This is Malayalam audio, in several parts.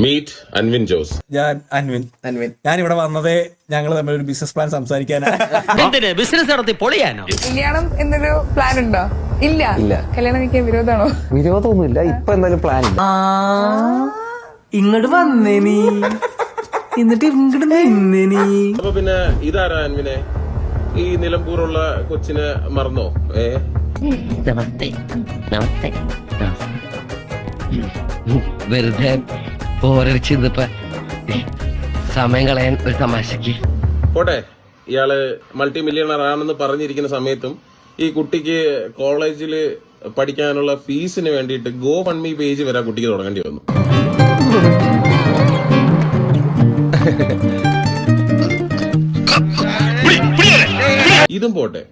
മീറ്റ് അൻവിൻ ജോസ്. ഞാൻ അൻവിൻ. ഞാൻ ഇവിടെ വന്നതേ ഞങ്ങൾ തമ്മിൽ ഒരു ബിസിനസ് പ്ലാൻ സംസാരിക്കാനാണ്. ബിസിനസ് നടത്തി പൊളിയാനോ? കല്യാണം എന്നൊരു പ്ലാൻ ഉണ്ടോ? ഇല്ല. കല്യാണം കഴിക്കാൻ വിരോധമാണോ? വിരോധമൊന്നുമില്ല. ഇപ്പൊ എന്തായാലും പ്ലാൻ ഇല്ല. ഇങ്ങോട്ട് വന്നേ നീ, എന്നിട്ട് ഇങ്ങോട്ട് നിന്നേ നീ. അപ്പൊ പിന്നെ ഇതാരാ അൻവിനെ? ഈ നിലമ്പൂറുള്ള കൊച്ചിനെ മറന്നോ? നമസ്തേ. വെറുതെ പോരടിച്ചിപ്പ സമയം കളയാൻ ഒരു തമാശക്ക് പോട്ടെ. ഇയാള് മൾട്ടി മില്യണർ ആണെന്ന് പറഞ്ഞിരിക്കുന്ന സമയത്തും ഈ കുട്ടിക്ക് കോളേജിൽ പഠിക്കാനുള്ള ഫീസിന് വേണ്ടിയിട്ട് ഗോ ഫണ്ട് മീ പേജ് വരെ കുട്ടിക്ക് തുടങ്ങേണ്ടി വന്നു. ഇതും പോട്ടെ,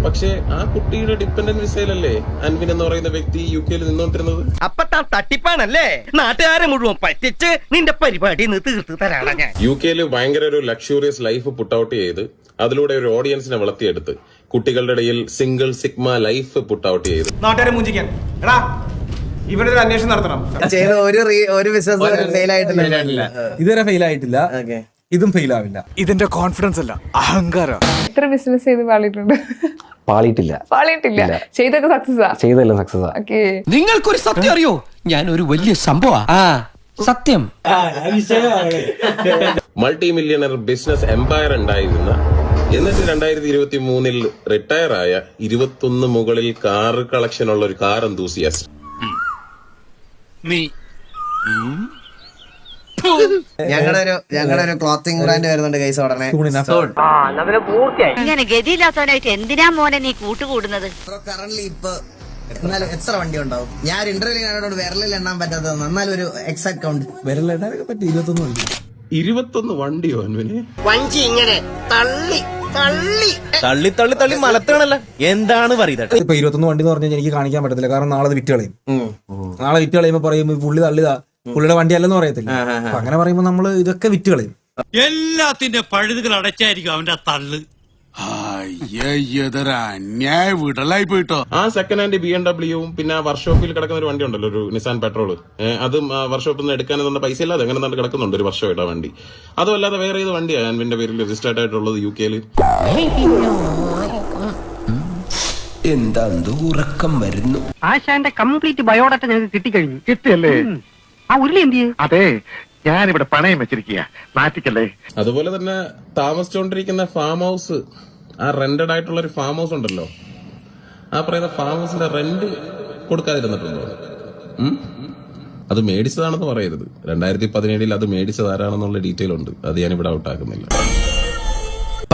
പക്ഷെ ആ കുട്ടിയുടെ ഡിപ്പെൻഡന്റ് വിസയിലല്ലേ അൻവിൻ എന്ന് പറയുന്ന വ്യക്തി UK നിന്നോണ്ടിരുന്നത്. അപ്പൊ തട്ടിപ്പാണല്ലേ? നാട്ടുകാരെ മുഴുവൻ പറ്റിച്ച് നിന്റെ പരിപാടി തീർത്ത് തരാണ് ഞാൻ. UK ഭയങ്കര ഒരു ലക്ഷൂറിയസ് ലൈഫ് പുട്ട് ഔട്ട് ചെയ്ത് അതിലൂടെ ഒരു ഓഡിയൻസിനെ വളർത്തിയെടുത്ത് കുട്ടികളുടെ ഇടയിൽ single sigma life put out ചെയ്ത് നാട്ടുകാരെ മൂഞ്ചിക്കാൻ ഇവിടെ ഒരു അന്വേഷണം നടത്തണം. ഒരു ബിസിനസ് ഫെയിൽ ആയിട്ടില്ല, ഇതുവരെ ഫെയിൽ ആയിട്ടില്ല, ഇതും ഫെയിൽ ആവില്ല. ഇതിന്റെ കോൺഫിഡൻസ് അല്ല, അഹങ്കാരം. എത്ര ബിസിനസ് ചെയ്ത് പാളിയിട്ടുണ്ട്? പാളിയിട്ടില്ല. ചെയ്തൊക്കെ സക്സസ്. ചെയ്തല്ലോ സക്സസ്. ഓക്കെ, നിങ്ങൾക്കൊരു സത്യം അറിയോ? ഞാൻ ഒരു വലിയ സംഭവം സത്യം. മൾട്ടി മില്യണർ ബിസിനസ് എംപയർ ഉണ്ടായിരുന്ന, എന്നിട്ട് 2023 റിട്ടയർ ആയ 21 മുകളിൽ കാർ കളക്ഷൻ ഉള്ള ഒരു കാർ എന്തൂസിയാസ്റ്റ്. ഞങ്ങളുടെ ഒരു ക്ലോത്തിങ് ബ്രാൻഡ് വരുന്നുണ്ട് ഗൈസ് ഉടനെ. ഇങ്ങനെ ഗതിയില്ലാത്തവനായിട്ട് എന്തിനാ മോനെ നീ കൂട്ടുകൂടുന്നത്? കറന്റ്ലി ഇപ്പൊ എന്നാലും എത്ര വണ്ടി ഉണ്ടാവും? ഞാൻ ഇന്റർവ്യൂ കാണോട് വിരലിൽ എണ്ണാൻ പറ്റാത്തത്, എന്നാലും ഒരു എക്സാക്ട് കൗണ്ട് വിരലിടാനൊക്കെ പറ്റി 21 വണ്ടി. 21 വണ്ടിയോ അൻവിന്? വഞ്ചി ഇങ്ങനെ തള്ളി തള്ളി തള്ളി തള്ളി തള്ളി മലത്താണല്ലോ. എന്താണ് പറയുന്നത്? ഇപ്പൊ 21 വണ്ടി എന്ന് പറഞ്ഞാൽ എനിക്ക് കാണിക്കാൻ പറ്റത്തില്ല, കാരണം നാളെ വിറ്റ് കളയും. നാളെ വിറ്റ് കളയുമ്പോ പറയും പുള്ളി തള്ളിതാ, പുള്ളിയുടെ വണ്ടി അല്ലെന്ന് പറയത്തില്ല. അപ്പൊ അങ്ങനെ പറയുമ്പോ നമ്മള് ഇതൊക്കെ വിറ്റ് കളയും. എല്ലാത്തിന്റെ പഴുതുകൾ അടച്ചായിരിക്കും അവന്റെ തള്ളു. വിടലായി പോയിട്ടോ. ആ സെക്കൻഡ് ഹാൻഡ് BMW പിന്നെ ആ വർക്ക്ഷോപ്പിൽ കിടക്കുന്ന ഒരു വണ്ടി ഉണ്ടല്ലോ, ഒരു നിസാൻ പെട്രോള്, അതും വർക്ക്ഷോപ്പിൽ നിന്ന് എടുക്കാനെന്നുള്ള പൈസ ഇല്ലാതെ അങ്ങനെ തന്നെ കിടക്കുന്നുണ്ട് ഒരു വർഷമായിട്ട് ആ വണ്ടി. അതും അല്ലാതെ വേറെ ഏത് വണ്ടിയാണ് അൻവിന്റെ പേരിൽ രജിസ്റ്റേർഡ് ആയിട്ടുള്ളത് UK? എന്താ ഉറക്കം വരുന്നു. ആശാന്റെ കംപ്ലീറ്റ് ബയോഡാറ്റ ഞങ്ങൾക്ക് കിട്ടിക്കഴിഞ്ഞു. കിട്ടിയല്ലേ? ആ ഉരുളി എന്ത് ചെയ്യും? അതെ, ഞാനിവിടെ പണയം വെച്ചിരിക്കുക, നാട്ടിക്കല്ലേ. അതുപോലെ തന്നെ താമസിച്ചുകൊണ്ടിരിക്കുന്ന ഫാം ഹൗസ്, ആ റെന്റഡ് ആയിട്ടുള്ള ഒരു ഫാം ഹൗസ് ഉണ്ടല്ലോ, ആ പറയുന്ന ഫാം ഹൗസിന്റെ റെന്റ് കൊടുക്കാതിരുന്നിട്ടുണ്ടോ? അത് മേടിച്ചതാണെന്ന് പറയരുത്. 2017 അത് മേടിച്ചതാരാണെന്നുള്ള ഡീറ്റെയിൽ ഉണ്ട്, അത് ഞാനിവിടെ ഔട്ടാക്കുന്നില്ല.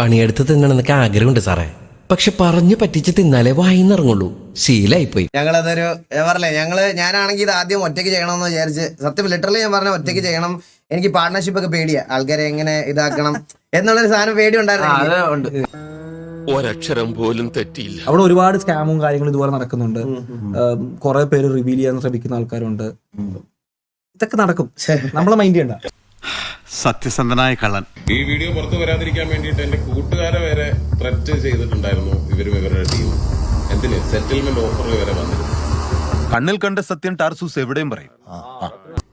പണിയെടുത്ത് തിന്നണമെന്നൊക്കെ ആഗ്രഹമുണ്ട് സാറേ, പക്ഷെ പറഞ്ഞു പറ്റിച്ച് തിന്നാലേ വായിന്നിറങ്ങുള്ളൂ. ശീലായിപ്പോയി. ഞങ്ങളതൊരു പറഞ്ഞില്ലേ, ഞാനാണെങ്കിൽ ഇത് ആദ്യം ഒറ്റയ്ക്ക് ചെയ്യണമെന്ന് വിചാരിച്ച്, സത്യം ലിറ്ററലി ഞാൻ പറഞ്ഞ ഒറ്റയ്ക്ക് ചെയ്യണം. എനിക്ക് പാർട്ണർഷിപ്പ് ഒക്കെ പേടിയാ, ആൾക്കാരെ എങ്ങനെ ഇതാക്കണം എന്നുള്ളൊരു സാധനം പേടി ഉണ്ടായിരുന്നു. ഒരക്ഷരം പോലും തെറ്റിയില്ല. അവിടെ ഒരുപാട് സ്കാമും കാര്യങ്ങളും ഇതുപോലെ നടക്കുന്നുണ്ട്. കുറെ പേര് റിവീൽ ചെയ്യാൻ ശ്രമിക്കുന്ന ആൾക്കാരുണ്ട്. ഇതൊക്കെ നടക്കും, നമ്മളെ മൈൻഡ് ചെയ്യണ്ട. സത്യസന്ധനായ കള്ളൻ. ഈ വീഡിയോ പുറത്തു വരാതിരിക്കാൻ വേണ്ടിയിട്ട് എന്റെ കൂട്ടുകാരെ വരെ ത്രെറ്റ് ചെയ്തിട്ടുണ്ടായിരുന്നു ഇവരുടെ ടീം. എന്തിന്? സെറ്റിൽമെന്റ് ഓഫറിൽ വരെ വന്നിരുന്നു. കണ്ണിൽ കണ്ട സത്യം ടാർസൂസ് എവിടെയും പറയും.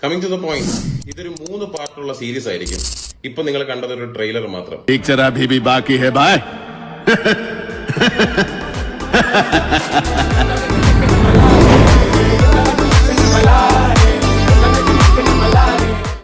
കമ്മിങ് ടു ദ പോയിന്റ്, ഇതൊരു 3 പാർട്ടുള്ള സീരീസ് ആയിരിക്കും. ഇപ്പൊ നിങ്ങൾ കണ്ടതൊരു ട്രെയിലർ മാത്രം. ബാക്കി ഹേ ബൈ.